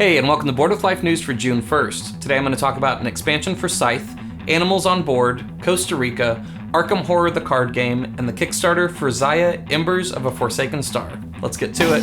Hey, and welcome to Board with Life News for June 1st. Today I'm going to talk about an expansion for Scythe, Animals on Board, Costa Rica, Arkham Horror the card game, and the Kickstarter for Xayah, Embers of a Forsaken Star. Let's get to it.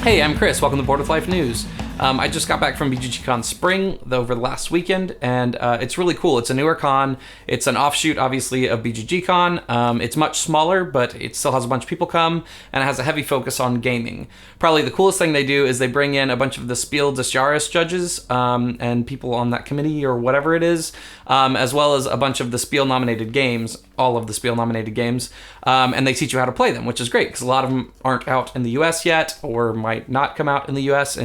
Hey, I'm Chris. Welcome to Board with Life News. I just got back from BGG Spring over the last weekend, and it's really cool. It's a newer con. It's an offshoot, obviously, of BGG. It's much smaller, but it still has a bunch of people come, and it has a heavy focus on gaming. Probably the coolest thing they do is they bring in a bunch of the Spiel des Jahres judges and people on that committee or whatever it is, as well as a bunch of the Spiel-nominated games, all of the Spiel-nominated games, and they teach you how to play them, which is great, because a lot of them aren't out in the US yet, or might not come out in the US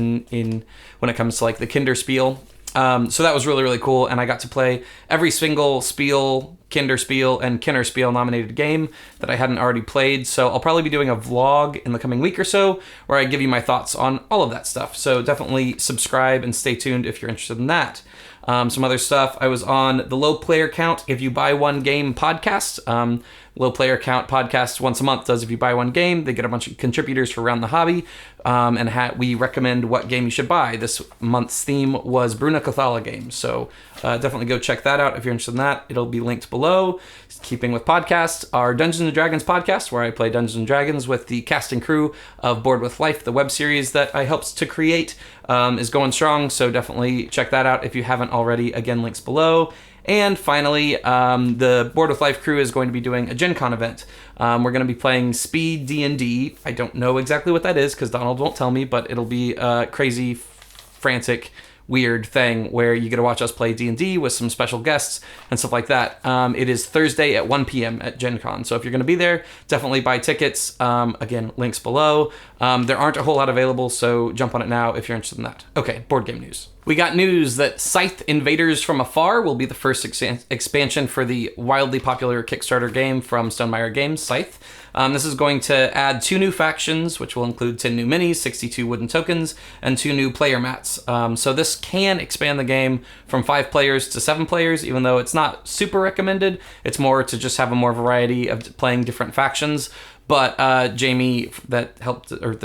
when it comes to like the Kinderspiel. So that was really, really cool, and I got to play every single Spiel, Kinderspiel, and Kinderspiel nominated game that I hadn't already played, so I'll probably be doing a vlog in the coming week or so where I give you my thoughts on all of that stuff, so definitely subscribe and stay tuned if you're interested in that. Some other stuff, I was on the Low Player Count If You Buy One Game podcast. Low Player Count podcast once a month does If You Buy One Game. They get a bunch of contributors for Around the Hobby, and we recommend what game you should buy. This month's theme was Bruna Cathala games, so definitely go check that out if you're interested in that. It'll be linked below. Keeping with podcasts, our Dungeons & Dragons podcast, where I play Dungeons & Dragons with the cast and crew of Board with Life, the web series that I helped to create, is going strong, so definitely check that out if you haven't already. Again, links below. And finally, the Board with Life crew is going to be doing a Gen Con event. We're going to be playing Speed D&D. I don't know exactly what that is because Donald won't tell me, but it'll be a crazy, frantic, weird thing where you get to watch us play D&D with some special guests and stuff like that. It is Thursday at 1 p.m. at Gen Con, so if you're going to be there, definitely buy tickets. Again, links below. There aren't a whole lot available, so jump on it now if you're interested in that. Okay, board game news. We got news that Scythe Invaders from Afar will be the first expansion for the wildly popular Kickstarter game from Stonemaier Games, Scythe. This is going to add 2 new factions, which will include 10 new minis, 62 wooden tokens, and 2 new player mats. So this can expand the game from 5 players to 7 players, even though it's not super recommended. It's more to just have a more variety of playing different factions. But Jamie, that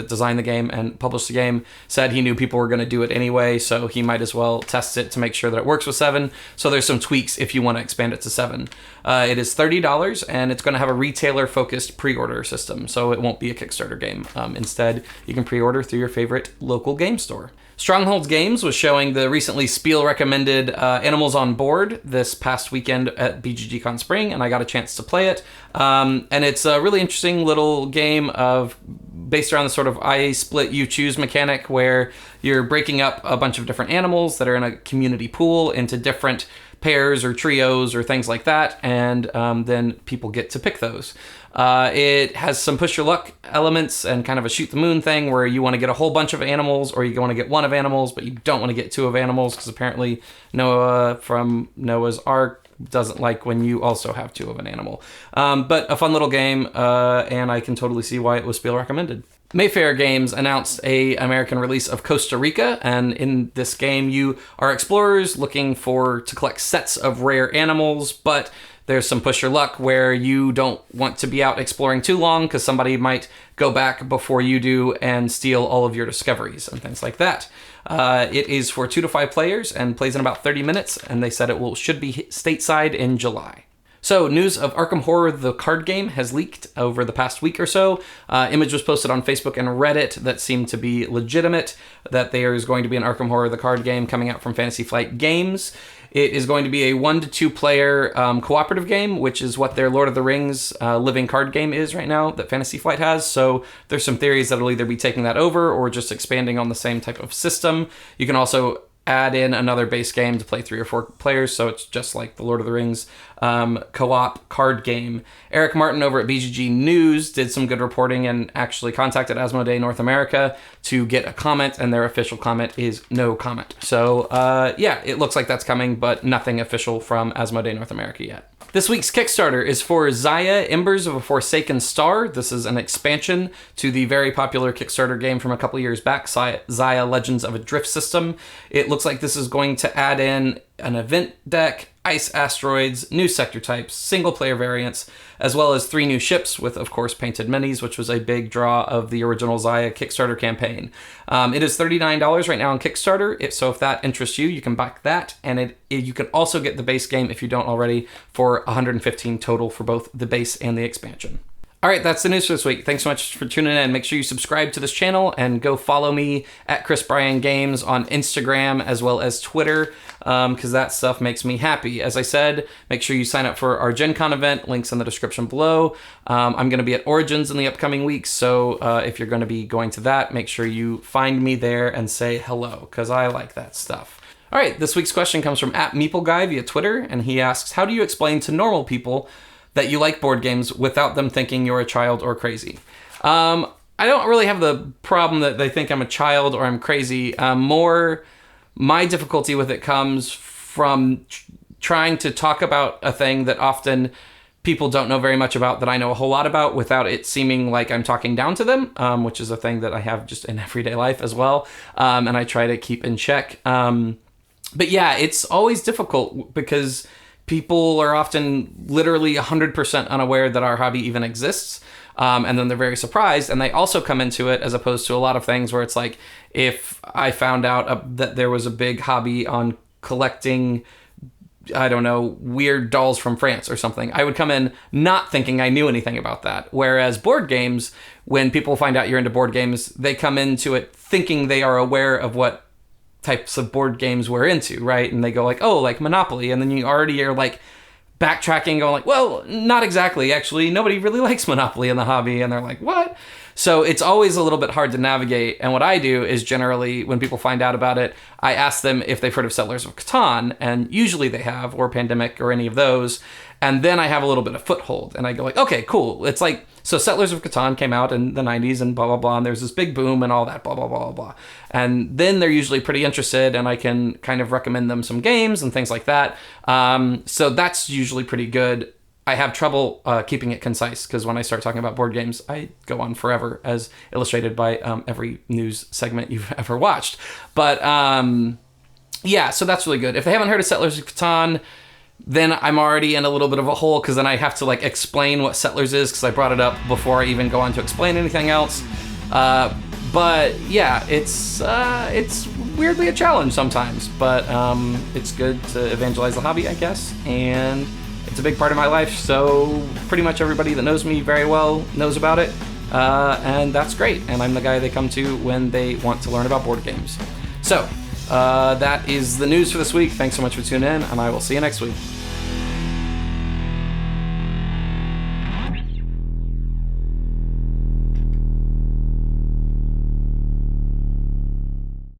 designed the game and published the game, said he knew people were going to do it anyway, so he might as well test it to make sure that it works with 7. So there's some tweaks if you want to expand it to 7. It is $30, and it's going to have a retailer-focused pre-order system, so it won't be a Kickstarter game. Instead, you can pre-order through your favorite local game store. Strongholds Games was showing the recently Spiel-recommended Animals on Board this past weekend at BGG Spring, and I got a chance to play it. And it's a really interesting little game based around the sort of I split, you choose mechanic, where you're breaking up a bunch of different animals that are in a community pool into different pairs or trios or things like that, and then people get to pick those. It has some push your luck elements and kind of a shoot the moon thing where you want to get a whole bunch of animals, or you want to get one of animals, but you don't want to get 2 of animals because apparently Noah from Noah's Ark doesn't like when you also have 2 of an animal. But a fun little game, and I can totally see why it was Spiel recommended. Mayfair Games announced an American release of Costa Rica, and in this game you are explorers looking to collect sets of rare animals, but there's some push your luck where you don't want to be out exploring too long because somebody might go back before you do and steal all of your discoveries and things like that. It is for 2 to 5 players and plays in about 30 minutes, and they said it should be stateside in July. So, news of Arkham Horror the card game has leaked over the past week or so. Image was posted on Facebook and Reddit that seemed to be legitimate, that there is going to be an Arkham Horror the card game coming out from Fantasy Flight Games. It is going to be a 1 to 2 player cooperative game, which is what their Lord of the Rings living card game is right now that Fantasy Flight has. So there's some theories that it'll either be taking that over or just expanding on the same type of system. You can also add in another base game to play 3 or 4 players, so it's just like the Lord of the Rings co-op card game. Eric Martin over at BGG News did some good reporting and actually contacted Asmodee North America to get a comment, and their official comment is no comment. So yeah, it looks like that's coming, but nothing official from Asmodee North America yet. This week's Kickstarter is for Xayah, Embers of a Forsaken Star. This is an expansion to the very popular Kickstarter game from a couple years back, Xayah Legends of a Drift System. It looks like this is going to add in an event deck, ice asteroids, new sector types, single-player variants, as well as 3 new ships with, of course, painted minis, which was a big draw of the original Xayah Kickstarter campaign. It is $39 right now on Kickstarter, so if that interests you, you can back that, and you can also get the base game, if you don't already, for $115 total for both the base and the expansion. All right, that's the news for this week. Thanks so much for tuning in. Make sure you subscribe to this channel and go follow me at Chris Bryan Games on Instagram as well as Twitter, because that stuff makes me happy. As I said, make sure you sign up for our Gen Con event. Links in the description below. I'm going to be at Origins in the upcoming weeks, so if you're going to be going to that, make sure you find me there and say hello, because I like that stuff. All right, this week's question comes from @MeepleGuy via Twitter, and he asks, how do you explain to normal people that you like board games without them thinking you're a child or crazy? I don't really have the problem that they think I'm a child or I'm crazy. More, my difficulty with it comes from trying to talk about a thing that often people don't know very much about that I know a whole lot about without it seeming like I'm talking down to them, which is a thing that I have just in everyday life as well, and I try to keep in check. But yeah, it's always difficult because people are often literally 100% unaware that our hobby even exists. And then they're very surprised. And they also come into it as opposed to a lot of things where it's like, if I found out that there was a big hobby on collecting, I don't know, weird dolls from France or something, I would come in not thinking I knew anything about that. Whereas board games, when people find out you're into board games, they come into it thinking they are aware of what types of board games we're into, right? And they go like, oh, like Monopoly. And then you already are like backtracking, going like, well, not exactly. Actually, nobody really likes Monopoly in the hobby. And they're like, what? So it's always a little bit hard to navigate. And what I do is generally, when people find out about it, I ask them if they've heard of Settlers of Catan. And usually they have, or Pandemic, or any of those. And then I have a little bit of foothold. And I go like, okay, cool. It's like, so Settlers of Catan came out in the 90s and blah, blah, blah. And there's this big boom and all that, blah, blah, blah, blah, blah. And then they're usually pretty interested, and I can kind of recommend them some games and things like that. So that's usually pretty good. I have trouble keeping it concise, because when I start talking about board games, I go on forever, as illustrated by every news segment you've ever watched. But yeah, so that's really good. If they haven't heard of Settlers of Catan, then I'm already in a little bit of a hole, because then I have to like explain what Settlers is, because I brought it up before I even go on to explain anything else. But yeah, it's weirdly a challenge sometimes, but it's good to evangelize the hobby, I guess, and it's a big part of my life, so pretty much everybody that knows me very well knows about it, and that's great, and I'm the guy they come to when they want to learn about board games. So that is the news for this week. Thanks so much for tuning in, and I will see you next week.